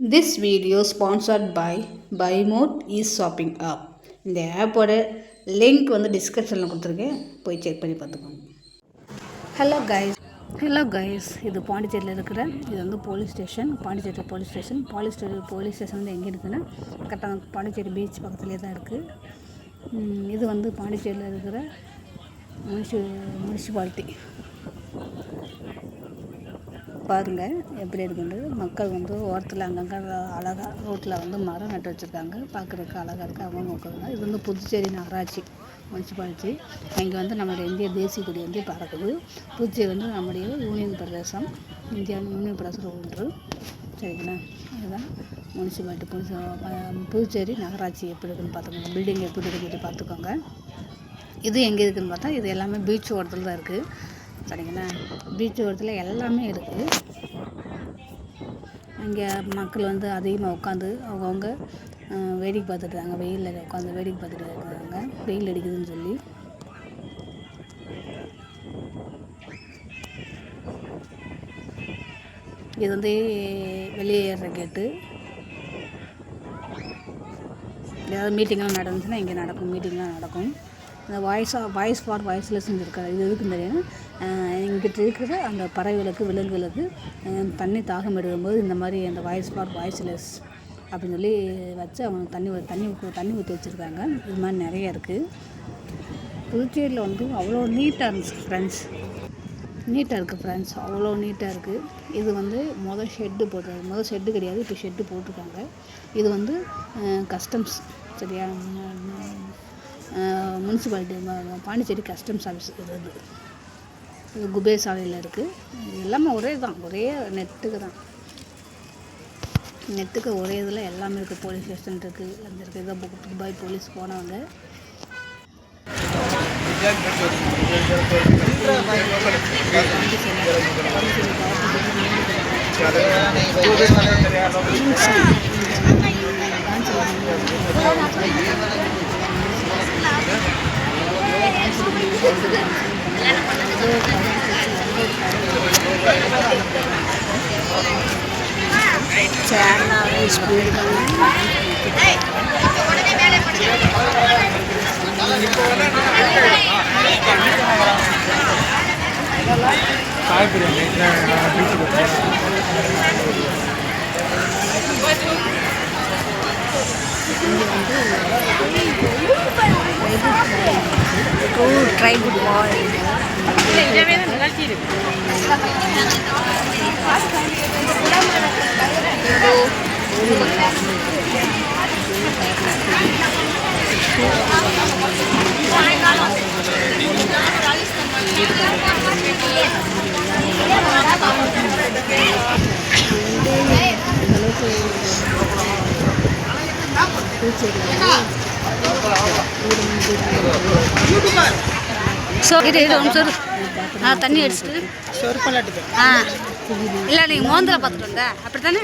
This video sponsored by BuyMode e-shopping app. இந்த ஆப்போட link வந்து டிஸ்கிரிப்ஷனில் கொடுத்துருக்கேன், போய் செக் பண்ணி பார்த்துக்கோங்க. ஹலோ கைஸ், இது பாண்டிச்சேரியில் இருக்கிற இது வந்து police station. Pondicherry police station வந்து எங்கே இருக்குதுன்னா கரெக்டாக பாண்டிச்சேரி பீச் பக்கத்துலேயே தான் இருக்குது. இது வந்து பாண்டிச்சேரியில் இருக்கிற முனிசிபாலிட்டி. பாருங்கள் எப்படி இருக்குன்னு. மக்கள் வந்து ஓரத்தில் அங்கங்கே அழகாக ரோட்டில் வந்து மரம் நட்டு வச்சுருக்காங்க, பார்க்குறதுக்கு அழகாக இருக்குது. அவங்க உட்காருங்க. இது வந்து புதுச்சேரி நகராட்சி முனிசிபாலிட்டி. இங்கே வந்து நம்மளுடைய இந்திய தேசிய கொடி வந்து பறக்குது. புதுச்சேரி வந்து நம்முடைய யூனியன் பிரதேசம், இந்தியா யூனியன் பிரதேசம் ஒன்று. சரிங்களா? இதுதான் முனிசிபாலிட்டி. புதுச்சேரி நகராட்சி எப்படி இருக்குதுன்னு பார்த்துக்கோங்க. பில்டிங் எப்படி இருக்குதுன்னு பார்த்துக்கோங்க. இது எங்கே இருக்குதுன்னு பார்த்தா இது எல்லாமே பீச் ஓரத்தில் தான் இருக்குது. சரிங்களா? பீச் ஓரத்தில் எல்லாமே இருக்குது. அங்கே மக்கள் வந்து அதிகமாக உட்காந்து அவங்கவுங்க வேடிக்கை பார்த்துட்ருக்காங்க. வெயிலில் உட்காந்து வேடிக்கை பார்த்துட்டு இருக்கிறாங்க, வெயில் அடிக்குதுன்னு சொல்லி. இது வந்து வெளியே ஏறுற கேட்டு. ஏதாவது மீட்டிங்லாம் நடந்துச்சுன்னா இங்கே நடக்கும், மீட்டிங்லாம் நடக்கும். இந்த வாய்ஸ் ஃபார் வாய்ஸ்லெஸ்ன்னு இருக்காது. இது எதுக்குன்னு தெரியும். இங்கிட்ட இருக்கிற அந்த பறவைகளுக்கு, விலங்குகளுக்கு தண்ணி தாகம் எடுக்கும்போது இந்த மாதிரி அந்த வாய்ஸ் ஃபார் வாய்ஸ்லெஸ் அப்படின்னு சொல்லி வச்சு அவங்க தண்ணி ஊற்றி வச்சுருக்காங்க. இது மாதிரி நிறைய இருக்குது. புதுச்சேரியில் வந்து அவ்வளோ நீட்டாக இருந்துச்சு ஃப்ரெண்ட்ஸ். அவ்வளோ நீட்டாக இருக்குது. இது வந்து முதல் ஷெட்டு கிடையாது, இப்போ ஷெட்டு போட்டிருக்காங்க. இது வந்து கஸ்டம்ஸ், சரியா, முனிசிபாலிட்டி பாண்டிச்சேரி கஸ்டம்ஸ் ஆஃபீஸ். இது குபேர் சாலையில் இருக்குது. எல்லாமே ஒரே நெட்டுக்கு ஒரே இதில் எல்லாமே இருக்குது. போலீஸ் ஸ்டேஷன் இருக்குது, எல்லாம் இருக்குது. இதான் துபாய் போலீஸ் போனவங்க. Try good boy. தண்ணி அடிச்சுட்டு இல்லை, நீங்கள் மோந்தில் பார்த்துட்டு வந்த அப்படி தானே?